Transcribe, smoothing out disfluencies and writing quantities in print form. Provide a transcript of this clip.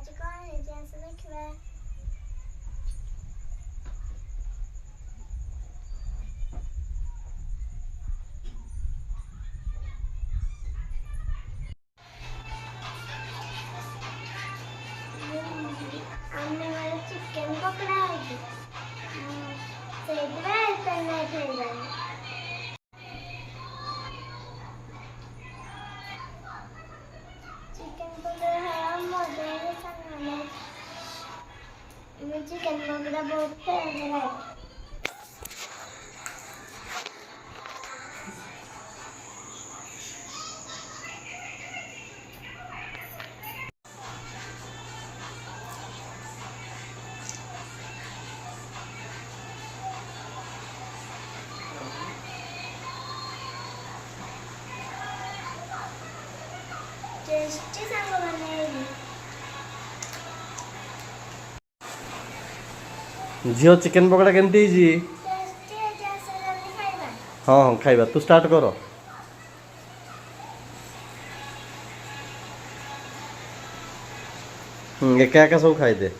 आज कौन है जैसे देखिए हमने वाला चिकन पकड़ा है सेब है तन्ने खेल चिकन पकड़ा है मजे संग में चिकन पकड़ा बहुत फेवरेट है टेस्टी सांग बनेगी झियो चिकन पकोड़ा केमती जी टेस्टी है जैसे जल्दी खाइबा हाँ हाँ खाइबा तू स्टार्ट कर एका एका सब खाई दे